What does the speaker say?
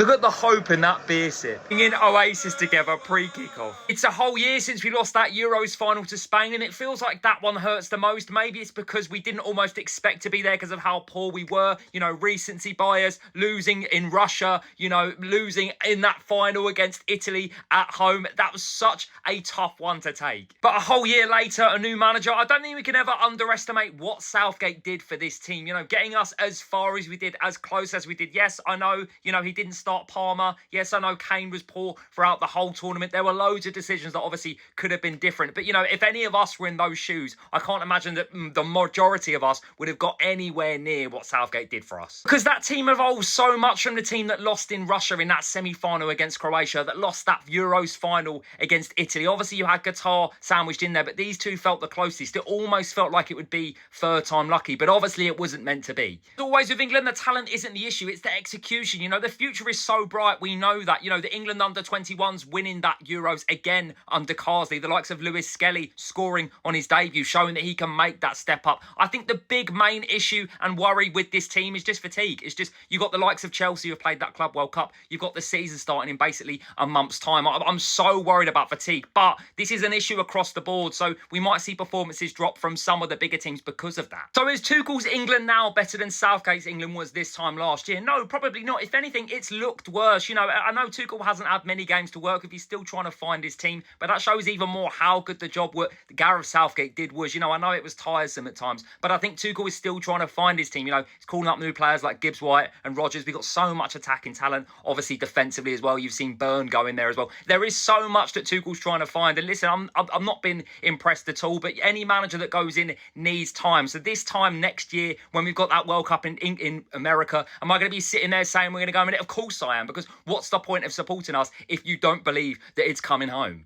Look at the hope in that beer sip. In Oasis together pre-kickoff. It's a whole year since we lost that Euros final to Spain, and it feels like that one hurts the most. Maybe it's because we didn't almost expect to be there because of how poor we were. You know, recency bias, losing in Russia, you know, losing in that final against Italy at home. That was such a tough one to take. But a whole year later, a new manager, I don't think we can ever underestimate what Southgate did for this team. You know, getting us as far as we did, as close as we did. Yes, I know, you know, he didn't start Palmer. Yes, I know Kane was poor throughout the whole tournament. There were loads of decisions that obviously could have been different. But, you know, if any of us were in those shoes, I can't imagine that the majority of us would have got anywhere near what Southgate did for us. Because that team evolved so much from the team that lost in Russia in that semi-final against Croatia, that lost that Euros final against Italy. Obviously, you had Qatar sandwiched in there, but these two felt the closest. It almost felt like it would be third time lucky, but obviously it wasn't meant to be. As always with England, the talent isn't the issue, it's the execution. You know, the future is so bright, we know that. You know, the England under-21s winning that Euros again under Carsley, the likes of Lewis Skelly scoring on his debut, showing that he can make that step up. I think the big main issue and worry with this team is just fatigue. It's just, you've got the likes of Chelsea who have played that Club World Cup. You've got the season starting in basically a month's time. I'm so worried about fatigue, but this is an issue across the board, so we might see performances drop from some of the bigger teams because of that. So is Tuchel's England now better than Southgate's England was this time last year? No, probably not. If anything, it's looked worse. You know, I know Tuchel hasn't had many games to work with. He's still trying to find his team, but that shows even more how good the job Gareth Southgate did was. You know, I know it was tiresome at times, but I think Tuchel is still trying to find his team. You know, he's calling up new players like Gibbs White and Rodgers. We've got so much attacking talent, obviously defensively as well. You've seen Byrne go in there as well. There is so much that Tuchel's trying to find. And listen, I'm not been impressed at all, but any manager that goes in needs time. So this time next year, when we've got that World Cup in America, am I going to be sitting there saying we're going to go in it? Of course I am, because what's the point of supporting us if you don't believe that it's coming home?